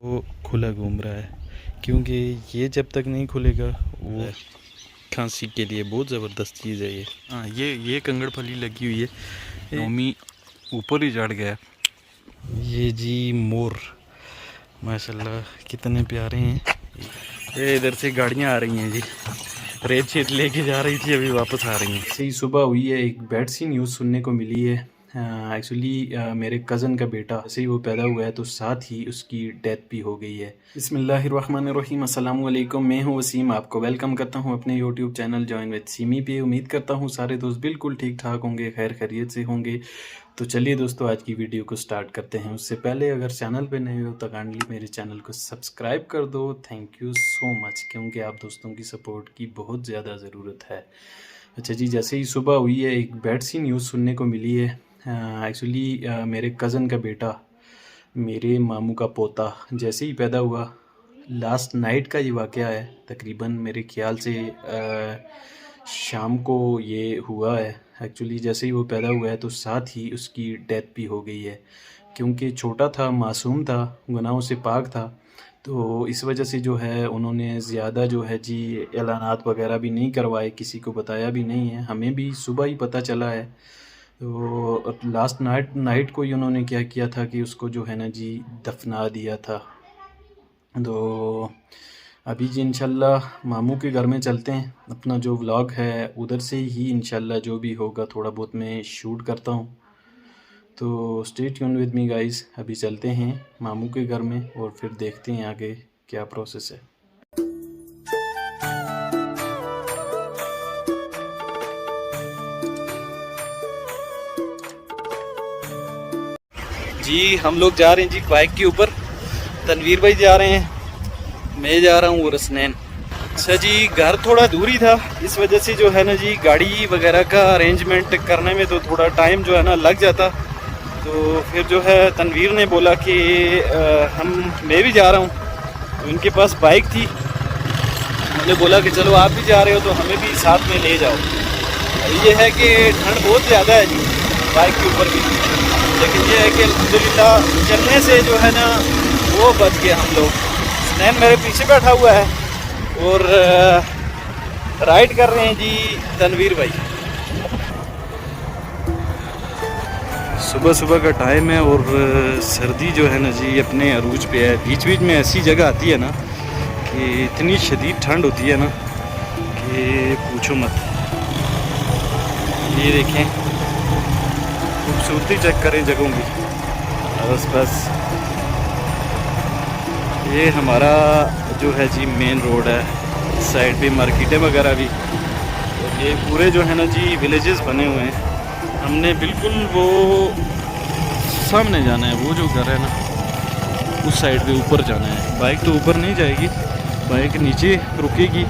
वो खुला घूम रहा है क्योंकि ये जब तक नहीं खुलेगा वो खांसी के लिए बहुत ज़बरदस्त चीज़ है ये। हाँ, ये कंगड़ फली लगी हुई है। नोमी ऊपर ही चढ़ गया। ये जी मोर माशाल्लाह कितने प्यारे हैं। ये इधर से गाड़ियाँ आ रही हैं जी, रेत शेत लेके जा रही थी, अभी वापस आ रही हैं। सही सुबह हुई है, एक बैड सी न्यूज़ सुनने को मिली है। एक्चुअली मेरे कज़न का बेटा ऐसे ही वो पैदा हुआ है तो साथ ही उसकी डेथ भी हो गई है। बिस्मिल्लाहिर्रहमानिर्रहीम, अस्सलाम वालेकुम। मैं हूँ वसीम, आपको वेलकम करता हूँ अपने YouTube channel join with semi पे। उम्मीद करता हूँ सारे दोस्त बिल्कुल ठीक ठाक होंगे, खैर खैरियत से होंगे। तो चलिए दोस्तों, आज की वीडियो को स्टार्ट करते हैं। उससे पहले अगर चैनल पे नए हो तो काइंडली मेरे चैनल को सब्सक्राइब कर दो। थैंक यू सो मच, क्योंकि आप दोस्तों की सपोर्ट की बहुत ज़्यादा ज़रूरत है। अच्छा जी, जैसे ही सुबह हुई है, एक बैड सी न्यूज़ सुनने को मिली है। एक्चुअली मेरे कज़न का बेटा, मेरे मामू का पोता जैसे ही पैदा हुआ, लास्ट नाइट का ये वाक़या है। तकरीबन मेरे ख़्याल से शाम को ये हुआ है। एक्चुअली जैसे ही वो पैदा हुआ है तो साथ ही उसकी डेथ भी हो गई है, क्योंकि छोटा था, मासूम था, गुनाहों से पाक था। तो इस वजह से जो है उन्होंने ज़्यादा जो है जी ऐलानात वगैरह भी नहीं करवाए, किसी को बताया भी नहीं है। हमें भी सुबह ही पता चला है। तो लास्ट नाइट को ही उन्होंने क्या किया था कि उसको जो है ना जी दफना दिया था। तो अभी जी इंशाल्लाह मामू के घर में चलते हैं। अपना जो व्लॉग है उधर से ही इंशाल्लाह जो भी होगा थोड़ा बहुत मैं शूट करता हूँ। तो stay tune with me guys, अभी चलते हैं मामू के घर में और फिर देखते हैं आगे क्या प्रोसेस है। जी हम लोग जा रहे हैं जी बाइक के ऊपर। तनवीर भाई जा रहे हैं, मैं जा रहा हूँ और हसनैन। अच्छा जी, घर थोड़ा दूर ही था, इस वजह से जो है ना जी गाड़ी वगैरह का अरेंजमेंट करने में तो थोड़ा टाइम जो है ना लग जाता। तो फिर जो है तनवीर ने बोला कि मैं भी जा रहा हूँ। तो उनके पास बाइक थी, उन्होंने बोला कि चलो आप भी जा रहे हो तो हमें भी साथ में ले जाओ। ये है कि ठंड बहुत ज़्यादा है जी बाइक के ऊपर भी, लेकिन ये है कि अल्हम्दुलिल्लाह चलने से जो है ना वो बच गए हम लोग। स्नैन मेरे पीछे बैठा हुआ है और राइड कर रहे हैं जी तनवीर भाई। सुबह सुबह का टाइम है और सर्दी जो है ना जी अपने अरूज पे है। बीच बीच में ऐसी जगह आती है ना कि इतनी शदीद ठंड होती है ना कि पूछो मत। ये देखें, खूबसूरती चेक करें जगहों की। बस ये हमारा जो है जी मेन रोड है, इस साइड पे मार्केटें वगैरह भी, और ये पूरे जो है ना जी विलेजेस बने हुए हैं। हमने बिल्कुल वो सामने जाना है, वो जो घर है ना उस साइड पे ऊपर जाना है। बाइक तो ऊपर नहीं जाएगी, बाइक नीचे रुकेगी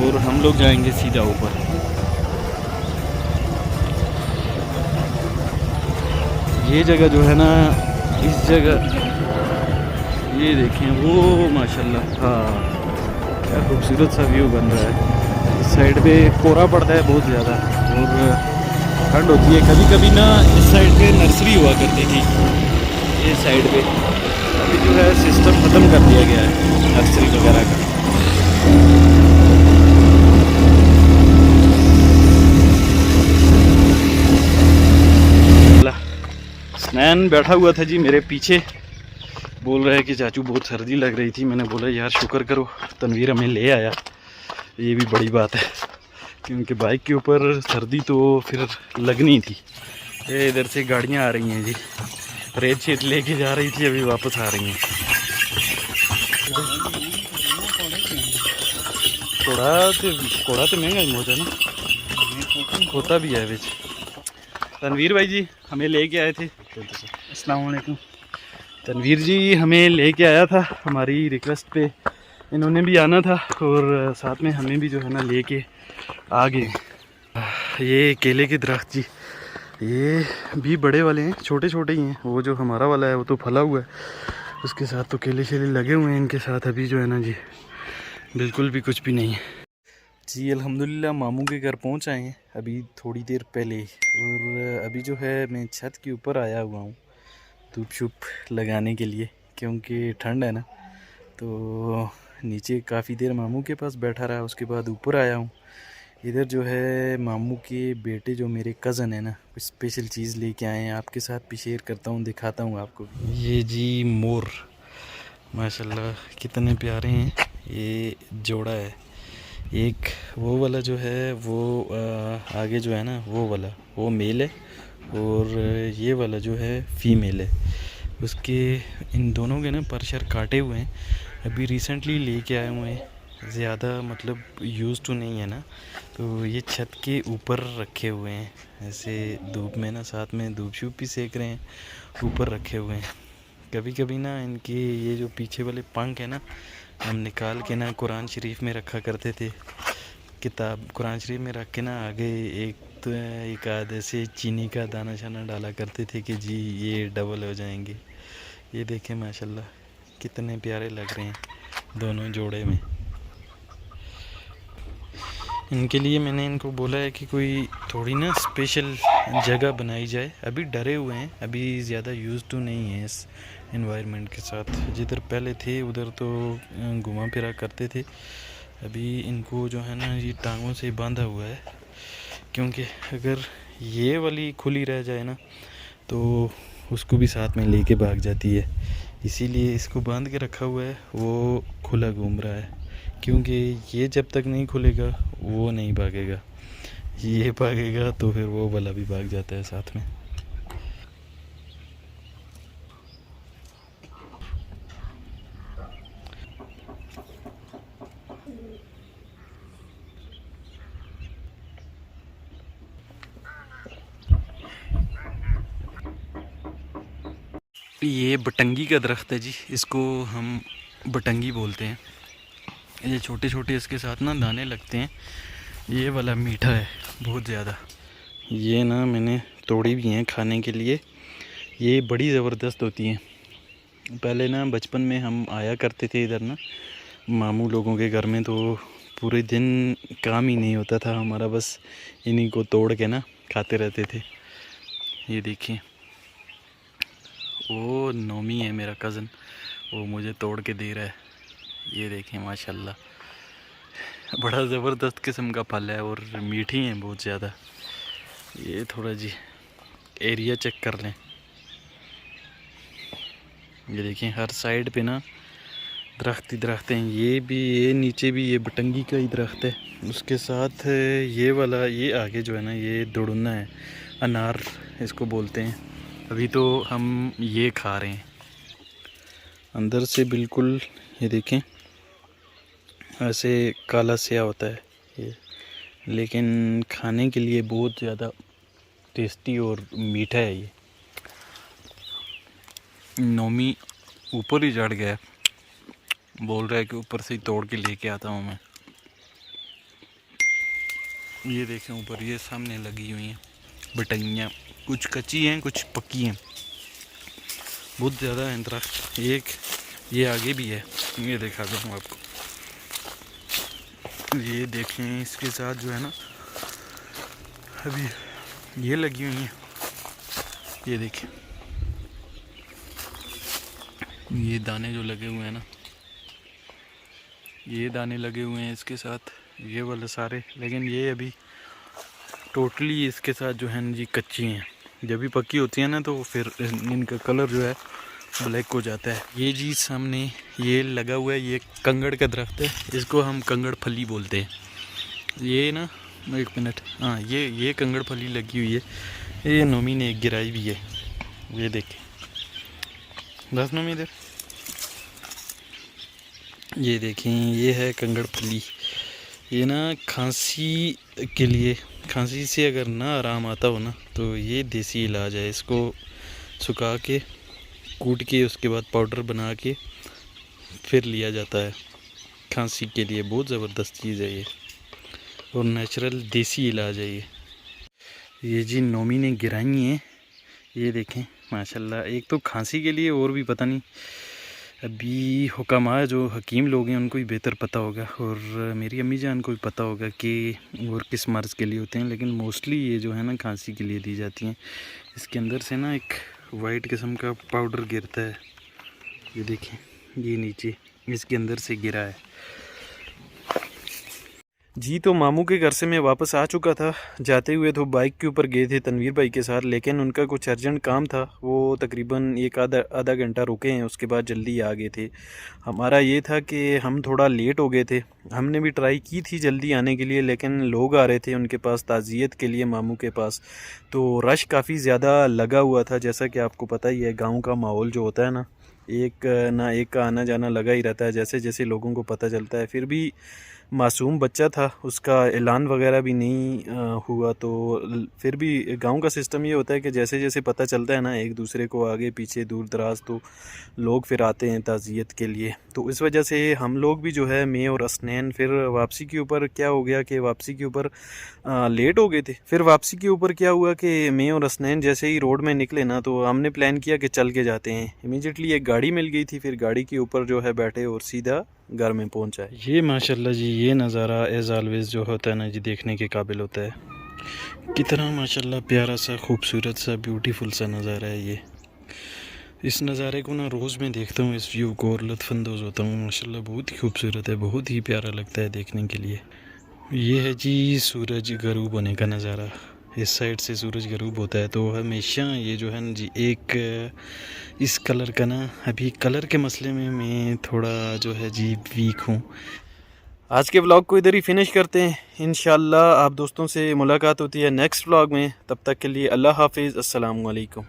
और हम लोग जाएंगे सीधा ऊपर। ये जगह जो है ना, इस जगह ये देखें वो माशाल्लाह, हाँ क्या खूबसूरत सा व्यू बन रहा है। इस साइड पे कोहरा पड़ता है बहुत ज़्यादा और ठंड होती है। कभी कभी ना इस साइड पे नर्सरी हुआ करती थी, ये साइड पे अभी जो है सिस्टम ख़त्म कर दिया गया है नर्सरी वगैरह का। स्नैन बैठा हुआ था जी मेरे पीछे, बोल रहा है कि चाचू बहुत सर्दी लग रही थी। मैंने बोला यार शुक्र करो तनवीर हमें ले आया, ये भी बड़ी बात है, क्योंकि बाइक के ऊपर सर्दी तो फिर लगनी थी। ये इधर से गाड़ियाँ आ रही हैं जी, रेत शेत लेके जा रही थी, अभी वापस आ रही हैं। कोड़ा तो महंगा ही होता है ना, होता भी है बिच। तनवीर भाई जी हमें लेके आए थे। अस्सलाम वालेकुम। तनवीर जी हमें लेके आया था, हमारी रिक्वेस्ट पे इन्होंने भी आना था और साथ में हमें भी जो है ना लेके आ गए। ये केले के दरख्त जी, ये भी बड़े वाले हैं, छोटे छोटे ही हैं। वो जो हमारा वाला है वो तो फला हुआ है, उसके साथ तो केले शेले लगे हुए हैं। इनके साथ अभी जो है ना जी बिल्कुल भी कुछ भी नहीं है जी। अल्हम्दुलिल्लाह मामू के घर पहुंच आए हैं अभी थोड़ी देर पहले, और अभी जो है मैं छत के ऊपर आया हुआ हूँ धूप शूप लगाने के लिए, क्योंकि ठंड है ना तो नीचे काफ़ी देर मामू के पास बैठा रहा, उसके बाद ऊपर आया हूँ। इधर जो है मामू के बेटे जो मेरे कज़न है ना, कुछ स्पेशल चीज़ लेके आए हैं, आपके साथ भी शेयर करता हूँ, दिखाता हूँ आपको। ये जी मोर, माशाल्लाह कितने प्यारे हैं। ये जोड़ा है, एक वो वाला जो है वो आगे जो है ना वो वाला वो मेल है, और ये वाला जो है फीमेल है। उसके इन दोनों के ना पर शर काटे हुए हैं, अभी रिसेंटली लेके आए हुए हैं, ज़्यादा मतलब यूज़ टू नहीं है ना, तो ये छत के ऊपर रखे हुए हैं, ऐसे धूप में ना, साथ में धूप शूप भी सेक रहे हैं, ऊपर रखे हुए हैं। कभी कभी ना इनके ये जो पीछे वाले पंख है ना, हम निकाल के ना कुरान शरीफ में रखा करते थे, किताब कुरान शरीफ में रख के ना आगे एक आध ऐसे चीनी का दाना शाना डाला करते थे कि जी ये डबल हो जाएंगे। ये देखें माशाल्लाह कितने प्यारे लग रहे हैं दोनों जोड़े में। इनके लिए मैंने इनको बोला है कि कोई थोड़ी ना स्पेशल जगह बनाई जाए। अभी डरे हुए हैं, अभी ज़्यादा यूज़ टू नहीं है इस एनवायरनमेंट के साथ। जिधर पहले थे उधर तो घुमा फिरा करते थे। अभी इनको जो है ना ये टांगों से बांधा हुआ है, क्योंकि अगर ये वाली खुली रह जाए ना तो उसको भी साथ में लेके भाग जाती है, इसीलिए इसको बांध के रखा हुआ है। वो खुला घूम रहा है, क्योंकि ये जब तक नहीं खुलेगा वो नहीं भागेगा, ये भागेगा तो फिर वो वाला भी भाग जाता है साथ में। ये बटंगी का दरख्त है जी, इसको हम बटंगी बोलते हैं। ये छोटे छोटे इसके साथ ना दाने लगते हैं। ये वाला मीठा है बहुत ज़्यादा। ये ना मैंने तोड़ी भी हैं खाने के लिए, ये बड़ी ज़बरदस्त होती हैं। पहले ना बचपन में हम आया करते थे इधर ना मामू लोगों के घर में, तो पूरे दिन काम ही नहीं होता था हमारा, बस इन्हीं को तोड़ के ना खाते रहते थे। ये देखिए वो नोमी है मेरा कज़न, वो मुझे तोड़ के दे रहा है। ये देखें माशाल्लाह बड़ा ज़बरदस्त किस्म का फल है और मीठी हैं बहुत ज़्यादा। ये थोड़ा जी एरिया चेक कर लें, ये देखें हर साइड पे ना दरख्त ही दरख्त हैं। ये भी, ये नीचे भी ये बटंगी का ही दरख्त है, उसके साथ ये वाला, ये आगे जो है ना ये दुड़ुन्ना है, अनार इसको बोलते हैं। अभी तो हम ये खा रहे हैं अंदर से बिल्कुल, ये देखें ऐसे काला स्या होता है ये, लेकिन खाने के लिए बहुत ज़्यादा टेस्टी और मीठा है। ये नोमी ऊपर ही चढ़ गया, बोल रहा है कि ऊपर से ही तोड़ के लेके आता हूँ मैं। ये देखें ऊपर ये सामने लगी हुई हैं बटंगियाँ, कुछ कच्ची हैं कुछ पक्की हैं, बहुत ज़्यादा है दरख्त। एक ये आगे भी है, ये दिखा दूँ आपको। ये देखें इसके साथ जो है ना अभी ये लगी हुई हैं, ये देखें ये दाने जो लगे हुए हैं ना, ये दाने लगे हुए हैं इसके साथ, ये वाले सारे। लेकिन ये अभी टोटली इसके साथ जो है ना जी कच्ची हैं, जब भी पक्की होती है ना तो फिर इनका कलर जो है ब्लैक हो जाता है। ये जी सामने ये लगा हुआ है, ये कंगड़ का दरख्त है, इसको हम कंगड़ फली बोलते हैं। ये ना एक मिनट, हाँ ये कंगड़ फली लगी हुई है, ये नोमी ने एक गिराई भी है, ये देखें बस नोमी इधर, ये देखें ये है कंगड़ फली। ये ना खांसी के लिए, खांसी से अगर ना आराम आता हो ना तो ये देसी इलाज है। इसको सुखा के कूट के उसके बाद पाउडर बना के फिर लिया जाता है खांसी के लिए, बहुत ज़बरदस्त चीज़ है ये और नेचुरल देसी इलाज है ये जी नोमी ने गिराई हैं, ये देखें माशाल्लाह। एक तो खांसी के लिए, और भी पता नहीं, अभी हुक्मा जो हकीम लोग हैं उनको ही बेहतर पता होगा, और मेरी अम्मी जान को भी पता होगा कि और किस मर्ज़ के लिए होते हैं, लेकिन मोस्टली ये जो है ना खांसी के लिए दी जाती हैं। इसके अंदर से ना एक वाइट किस्म का पाउडर गिरता है, ये देखें ये नीचे इसके अंदर से गिरा है। जी तो मामू के घर से मैं वापस आ चुका था। जाते हुए तो बाइक के ऊपर गए थे तनवीर भाई के साथ, लेकिन उनका कुछ अर्जेंट काम था, वो तकरीबन एक आधा घंटा रुके हैं, उसके बाद जल्दी आ गए थे। हमारा ये था कि हम थोड़ा लेट हो गए थे। हमने भी ट्राई की थी जल्दी आने के लिए, लेकिन लोग आ रहे थे उनके पास ताज़ियत के लिए मामू के पास, तो रश काफ़ी ज़्यादा लगा हुआ था। जैसा कि आपको पता ही है गाँव का माहौल जो होता है ना, एक ना एक का आना जाना लगा ही रहता है जैसे जैसे लोगों को पता चलता है। फिर भी मासूम बच्चा था, उसका ऐलान वगैरह भी नहीं हुआ, तो फिर भी गांव का सिस्टम ये होता है कि जैसे जैसे पता चलता है ना एक दूसरे को आगे पीछे दूर दराज, तो लोग फिर आते हैं ताज़ियत के लिए। तो इस वजह से हम लोग भी जो है, मैं और असनैन, फिर वापसी के ऊपर क्या हो गया कि वापसी के ऊपर लेट हो गए थे। फिर वापसी के ऊपर क्या हुआ कि मैं और असनैन जैसे ही रोड में निकले ना, तो हमने प्लान किया कि चल के जाते हैं। इमीडिएटली एक गाड़ी मिल गई थी, फिर गाड़ी के ऊपर जो है बैठे और सीधा घर में पहुंचा। ये माशाल्लाह जी, ये नज़ारा एज ऑलवेज जो होता है ना जी, देखने के काबिल होता है। कितना माशाल्लाह प्यारा सा, खूबसूरत सा, ब्यूटीफुल सा नज़ारा है ये। इस नज़ारे को ना रोज़ मैं देखता हूँ, इस व्यू को, और लुत्फ़अंदोज़ होता हूँ। माशाल्लाह बहुत ही खूबसूरत है, बहुत ही प्यारा लगता है देखने के लिए। ये है जी सूरज गरूब होने का नज़ारा। इस साइड से सूरज गरूब होता है, तो हमेशा ये जो है ना जी, एक इस कलर का ना, अभी कलर के मसले में मैं थोड़ा जो है जी वीक हूँ। आज के व्लॉग को इधर ही फिनिश करते हैं। इंशाल्लाह आप दोस्तों से मुलाकात होती है नेक्स्ट व्लॉग में। तब तक के लिए अल्लाह हाफिज़, अस्सलाम वालेकुम।